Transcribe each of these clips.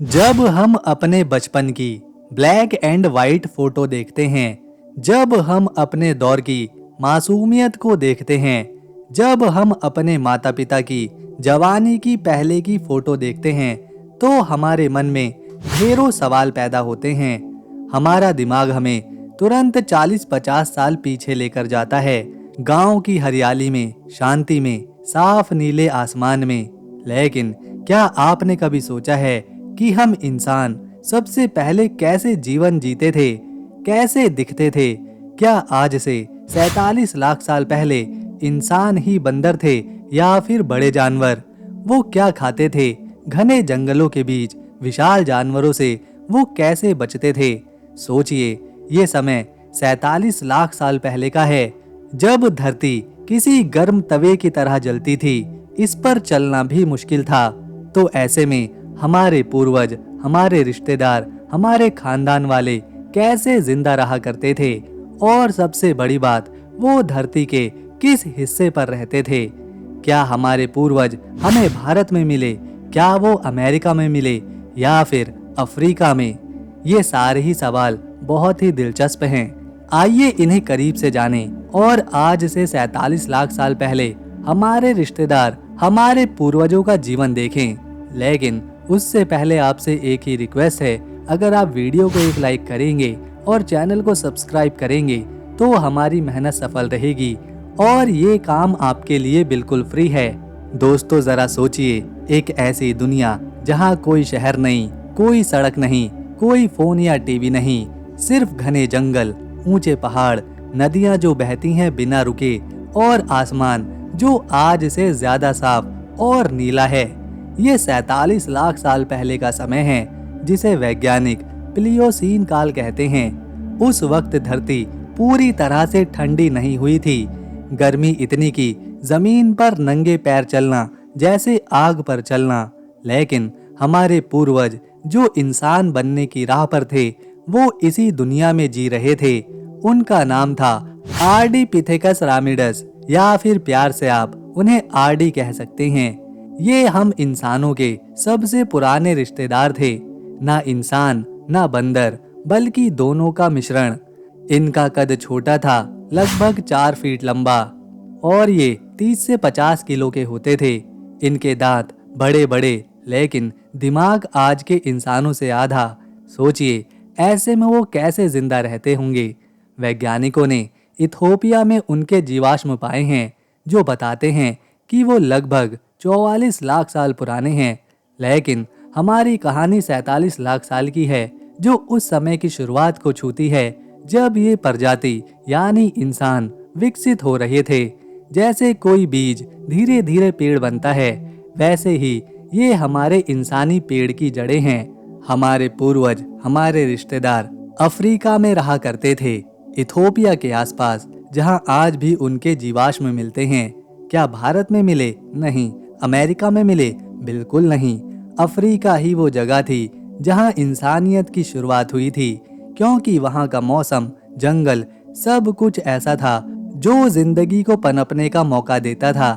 जब हम अपने बचपन की ब्लैक एंड वाइट फोटो देखते हैं, जब हम अपने दौर की मासूमियत को देखते हैं, जब हम अपने माता पिता की जवानी की पहले की फोटो देखते हैं, तो हमारे मन में ढेरों सवाल पैदा होते हैं। हमारा दिमाग हमें तुरंत 40-50 साल पीछे लेकर जाता है, गांव की हरियाली में, शांति में, साफ नीले आसमान में। लेकिन क्या आपने कभी सोचा है कि हम इंसान सबसे पहले कैसे जीवन जीते थे, कैसे दिखते थे? क्या आज से 47 लाख साल पहले इंसान ही बंदर थे या फिर बड़े जानवर? वो क्या खाते थे? घने जंगलों के बीच विशाल जानवरों से वो कैसे बचते थे? सोचिए, ये समय 47 लाख साल पहले का है, जब धरती किसी गर्म तवे की तरह जलती थी, इस पर चलना भी मुश्किल था। तो ऐसे में हमारे पूर्वज, हमारे रिश्तेदार, हमारे खानदान वाले कैसे जिंदा रहा करते थे? और सबसे बड़ी बात, वो धरती के किस हिस्से पर रहते थे? क्या हमारे पूर्वज हमें भारत में मिले? क्या वो अमेरिका में मिले या फिर अफ्रीका में? ये सारे ही सवाल बहुत ही दिलचस्प हैं। आइए इन्हें करीब से जानें और आज से 47 लाख साल पहले हमारे रिश्तेदार, हमारे पूर्वजों का जीवन देखें। लेकिन उससे पहले आपसे एक ही रिक्वेस्ट है, अगर आप वीडियो को एक लाइक करेंगे और चैनल को सब्सक्राइब करेंगे तो हमारी मेहनत सफल रहेगी और ये काम आपके लिए बिल्कुल फ्री है। दोस्तों, जरा सोचिए, एक ऐसी दुनिया जहाँ कोई शहर नहीं, कोई सड़क नहीं, कोई फोन या टीवी नहीं, सिर्फ घने जंगल, ऊंचे पहाड़, नदियां जो बहती हैं बिना रुके और आसमान जो आज से ज्यादा साफ और नीला है। ये 47 लाख साल पहले का समय है, जिसे वैज्ञानिक प्लियोसीन काल कहते हैं। उस वक्त धरती पूरी तरह से ठंडी नहीं हुई थी। गर्मी इतनी कि जमीन पर नंगे पैर चलना जैसे आग पर चलना। लेकिन हमारे पूर्वज जो इंसान बनने की राह पर थे, वो इसी दुनिया में जी रहे थे। उनका नाम था आर्डीपिथेकस रामिडस, या फिर प्यार से आप उन्हें आरडी कह सकते हैं। ये हम इंसानों के सबसे पुराने रिश्तेदार थे, ना इंसान ना बंदर, बल्कि दोनों का मिश्रण। इनका कद छोटा था, लगभग 4 फीट लंबा, और ये 30 से 50 किलो के होते थे। इनके दांत बड़े बड़े, लेकिन दिमाग आज के इंसानों से आधा। सोचिए, ऐसे में वो कैसे जिंदा रहते होंगे? वैज्ञानिकों ने इथोपिया में उनके जीवाश्म पाए हैं, जो बताते हैं कि वो लगभग 44 लाख साल पुराने हैं। लेकिन हमारी कहानी 47 लाख साल की है, जो उस समय की शुरुआत को छूती है, जब ये प्रजाति यानी इंसान विकसित हो रहे थे। जैसे कोई बीज धीरे धीरे पेड़ बनता है, वैसे ही ये हमारे इंसानी पेड़ की जड़ें हैं। हमारे पूर्वज, हमारे रिश्तेदार अफ्रीका में रहा करते थे, इथोपिया के आसपास, जहां आज भी उनके जीवाश्म मिलते हैं। क्या भारत में मिले? नहीं। अमेरिका में मिले? बिल्कुल नहीं। अफ्रीका ही वो जगह थी जहां इंसानियत की शुरुआत हुई थी, क्योंकि वहां का मौसम, जंगल, सब कुछ ऐसा था जो जिंदगी को पनपने का मौका देता था।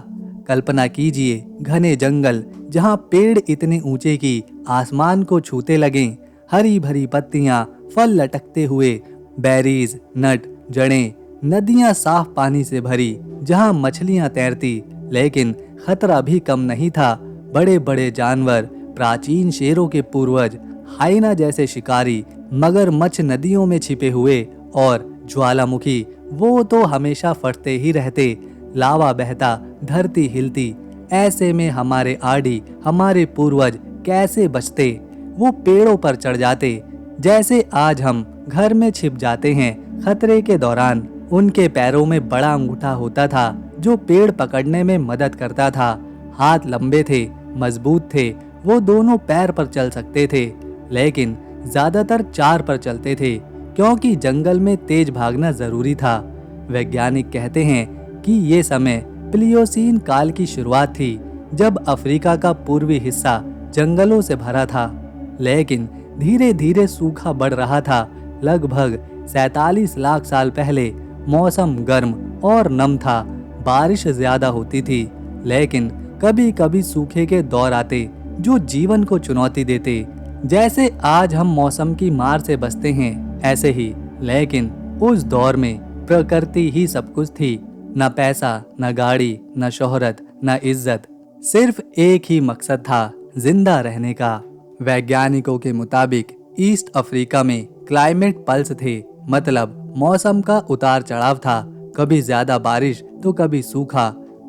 कल्पना कीजिए, घने जंगल जहां पेड़ इतने ऊंचे कि आसमान को छूते लगें, हरी भरी पत्तियां, फल लटकते हुए, बेरीज, नट, जड़ें, नदियां साफ पानी से भरी, जहां मछलियां तैरती, लेकिन खतरा भी कम नहीं था। बड़े बड़े जानवर, प्राचीन शेरों के पूर्वज, हाइना जैसे शिकारी, मगरमच्छ नदियों में छिपे हुए, और ज्वालामुखी, वो तो हमेशा फटते ही रहते, लावा बहता, धरती हिलती। ऐसे में हमारे आड़ी, हमारे पूर्वज कैसे बचते? वो पेड़ों पर चढ़ जाते, जैसे आज हम घर में छिप जाते हैं खतरे के दौरान। उनके पैरों में बड़ा अंगूठा होता था, जो पेड़ पकड़ने में मदद करता था। हाथ लंबे थे, मजबूत थे, वो दोनों पैर पर चल सकते थे, लेकिन ज्यादातर 4 पर चलते थे, क्योंकि जंगल में तेज भागना जरूरी था। वैज्ञानिक कहते हैं कि ये समय प्लियोसीन काल की शुरुआत थी, जब अफ्रीका का पूर्वी हिस्सा जंगलों से भरा था। लेकिन धीरे धीरे सूखा बढ़ रहा था। लगभग 47 लाख साल पहले मौसम गर्म और नम था, बारिश ज्यादा होती थी, लेकिन कभी कभी सूखे के दौर आते जो जीवन को चुनौती देते। जैसे आज हम मौसम की मार से बचते हैं, ऐसे ही लेकिन उस दौर में प्रकृति ही सब कुछ थी। न पैसा, न गाड़ी, न शोहरत, न इज्जत, सिर्फ एक ही मकसद था, जिंदा रहने का। वैज्ञानिकों के मुताबिक ईस्ट अफ्रीका में क्लाइमेट पल्स थे, मतलब मौसम का उतार चढ़ाव था। कभी ज्यादा बारिश तो कभी सूखा।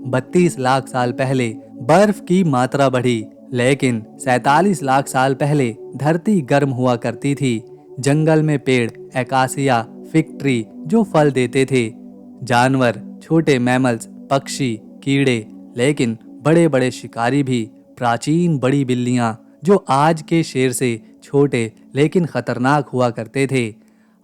32 लाख साल पहले बर्फ की मात्रा बढ़ी, लेकिन 47 लाख साल पहले धरती गर्म हुआ करती थी। जंगल में पेड़ एकासिया, फिग ट्री जो फल देते थे, जानवर, छोटे मैमल्स, पक्षी, कीड़े, लेकिन बड़े बड़े शिकारी भी, प्राचीन बड़ी बिल्लियां जो आज के शेर से छोटे लेकिन खतरनाक हुआ करते थे।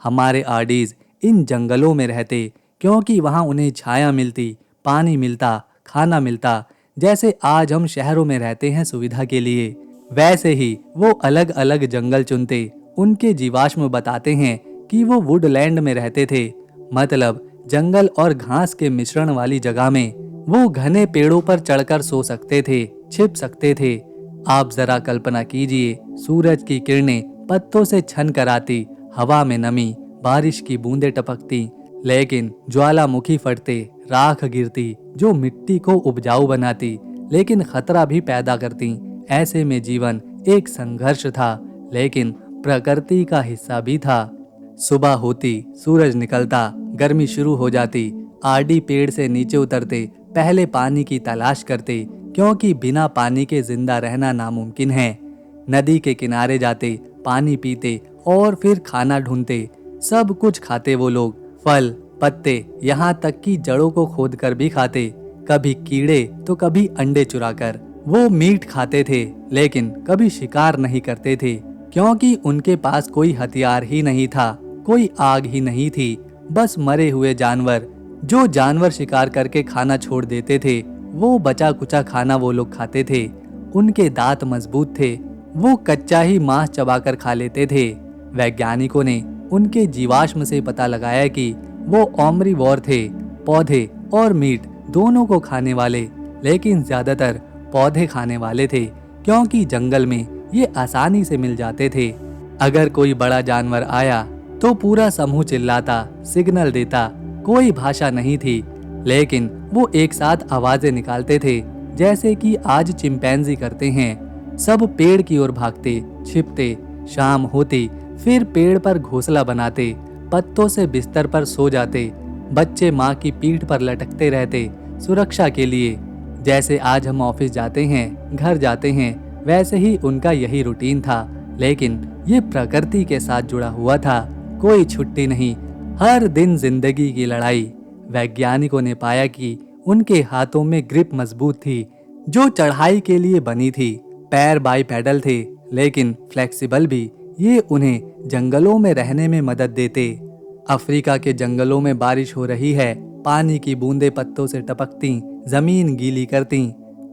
हमारे आडीज इन जंगलों में रहते क्योंकि वहां उन्हें छाया मिलती, पानी मिलता, खाना मिलता। जैसे आज हम शहरों में रहते हैं सुविधा के लिए, वैसे ही वो अलग अलग जंगल चुनते। उनके जीवाश्म बताते हैं कि वो वुडलैंड में रहते थे, मतलब जंगल और घास के मिश्रण वाली जगह में। वो घने पेड़ों पर चढ़कर सो सकते थे, छिप सकते थे। आप जरा कल्पना कीजिए, सूरज की किरणें पत्तों से छन कर आती, हवा में नमी, बारिश की बूंदें टपकती, लेकिन ज्वालामुखी फटते, राख गिरती जो मिट्टी को उपजाऊ बनाती, लेकिन खतरा भी पैदा करती। ऐसे में जीवन एक संघर्ष था, लेकिन प्रकृति का हिस्सा भी था। सुबह होती, सूरज निकलता, गर्मी शुरू हो जाती, आडी पेड़ से नीचे उतरते, पहले पानी की तलाश करते, क्योंकि बिना पानी के जिंदा रहना नामुमकिन है। नदी के किनारे जाते, पानी पीते और फिर खाना ढूंढते। सब कुछ खाते वो लोग, फल, पत्ते, यहाँ तक कि जड़ों को खोदकर भी खाते। कभी कीड़े तो कभी अंडे चुराकर। वो मीट खाते थे, लेकिन कभी शिकार नहीं करते थे, क्योंकि उनके पास कोई हथियार ही नहीं था, कोई आग ही नहीं थी, बस मरे हुए जानवर। जो जानवर शिकार करके खाना छोड़ देते थे, वो बचा कुचा खाना वो लोग खाते थे। उनके दांत मजबूत थे, वो कच्चा ही मांस चबाकर खा लेते थे। वैज्ञानिकों ने उनके जीवाश्म से पता लगाया कि वो ओमरीवोर थे, पौधे और मीट दोनों को खाने वाले, लेकिन ज्यादातर पौधे खाने वाले थे, क्योंकि जंगल में ये आसानी से मिल जाते थे। अगर कोई बड़ा जानवर आया तो पूरा समूह चिल्लाता, सिग्नल देता। कोई भाषा नहीं थी, लेकिन वो एक साथ आवाजें निकालते थे, जैसे कि आज चिंपैंजी करते हैं। सब पेड़ की ओर भागते, छिपते। शाम होती, फिर पेड़ पर घोंसला बनाते, पत्तों से बिस्तर पर सो जाते। बच्चे माँ की पीठ पर लटकते रहते, सुरक्षा के लिए। जैसे आज हम ऑफिस जाते हैं, घर जाते हैं, वैसे ही उनका यही रूटीन था, लेकिन ये प्रकृति के साथ जुड़ा हुआ था। कोई छुट्टी नहीं, हर दिन जिंदगी की लड़ाई। वैज्ञानिकों ने पाया कि उनके हाथों में ग्रिप मजबूत थी, जो चढ़ाई के लिए बनी थी। पैर बाईपेडल थे, लेकिन फ्लेक्सिबल भी। ये उन्हें जंगलों में रहने में मदद देते। अफ्रीका के जंगलों में बारिश हो रही है, पानी की बूंदें पत्तों से टपकती, जमीन गीली करती,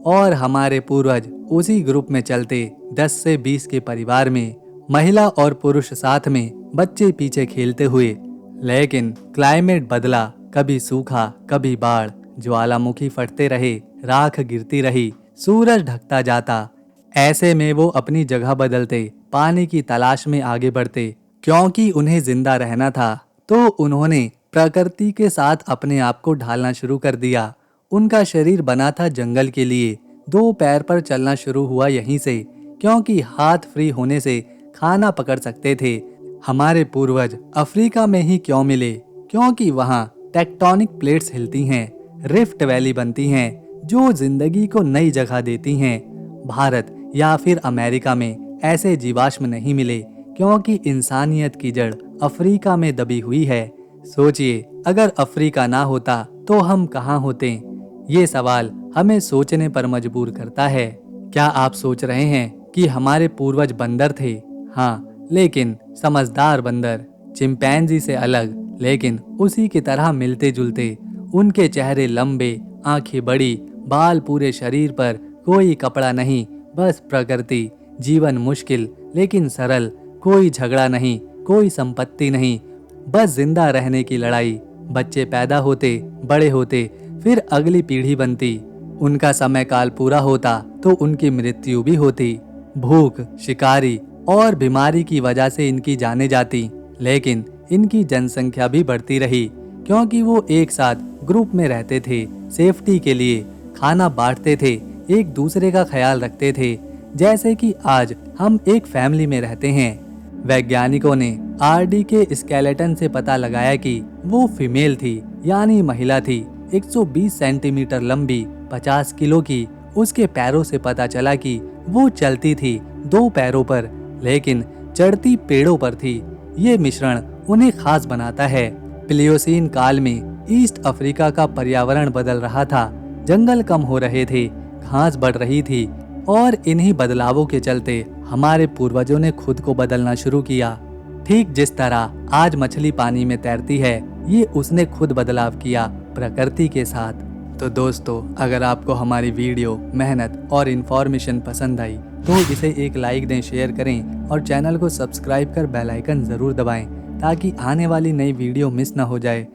और हमारे पूर्वज उसी ग्रुप में चलते, 10 से 20 के परिवार में, महिला और पुरुष साथ में, बच्चे पीछे खेलते हुए। लेकिन क्लाइमेट बदला, कभी सूखा, कभी बाढ़, ज्वालामुखी फटते रहे, राख गिरती रही, सूरज ढकता जाता। ऐसे में वो अपनी जगह बदलते, पानी की तलाश में आगे बढ़ते। क्योंकि उन्हें जिंदा रहना था, तो उन्होंने प्रकृति के साथ अपने आप को ढालना शुरू कर दिया। उनका शरीर बना था जंगल के लिए। 2 पैर पर चलना शुरू हुआ यहीं से, क्योंकि हाथ फ्री होने से खाना पकड़ सकते थे। हमारे पूर्वज अफ्रीका में ही क्यों मिले? क्योंकि वहाँ टेक्टोनिक प्लेट्स हिलती हैं, रिफ्ट वैली बनती हैं, जो जिंदगी को नई जगह देती हैं। भारत या फिर अमेरिका में ऐसे जीवाश्म नहीं मिले, क्योंकि इंसानियत की जड़ अफ्रीका में दबी हुई है। सोचिए, अगर अफ्रीका ना होता तो हम कहाँ होते? ये सवाल हमें सोचने पर मजबूर करता है। क्या आप सोच रहे हैं कि हमारे पूर्वज बंदर थे? हाँ, लेकिन समझदार बंदर, चिंपैंजी से अलग, लेकिन उसी की तरह मिलते जुलते। उनके चेहरे लंबे, आंखें बड़ी, बाल पूरे शरीर पर, कोई कपड़ा नहीं, बस प्रकृति। जीवन मुश्किल लेकिन सरल, कोई झगड़ा नहीं, कोई संपत्ति नहीं, बस जिंदा रहने की लड़ाई। बच्चे पैदा होते, बड़े होते, फिर अगली पीढ़ी बनती। उनका समय काल पूरा होता तो उनकी मृत्यु भी होती। भूख, शिकारी और बीमारी की वजह से इनकी जानें जाती, लेकिन इनकी जनसंख्या भी बढ़ती रही क्योंकि वो एक साथ ग्रुप में रहते थे, सेफ्टी के लिए खाना बांटते थे, एक दूसरे का ख्याल रखते थे, जैसे कि आज हम एक फैमिली में रहते हैं। वैज्ञानिकों ने आरडी के स्केलेटन से पता लगाया कि वो फीमेल थी, यानी महिला थी, 120 सेंटीमीटर लंबी, 50 किलो की। उसके पैरों से पता चला कि वो चलती थी 2 पैरों पर, लेकिन चढ़ती पेड़ों पर थी। ये मिश्रण उन्हें खास बनाता है। प्लियोसीन काल में ईस्ट अफ्रीका का पर्यावरण बदल रहा था, जंगल कम हो रहे थे, घास बढ़ रही थी और इन्हीं बदलावों के चलते हमारे पूर्वजों ने खुद को बदलना शुरू किया। ठीक जिस तरह आज मछली पानी में तैरती है, ये उसने खुद बदलाव किया प्रकृति के साथ। तो दोस्तों, अगर आपको हमारी वीडियो, मेहनत और इन्फॉर्मेशन पसंद आई तो इसे एक लाइक दें, शेयर करें और चैनल को सब्सक्राइब कर बेल आइकन जरूर दबाएं ताकि आने वाली नई वीडियो मिस ना हो जाए।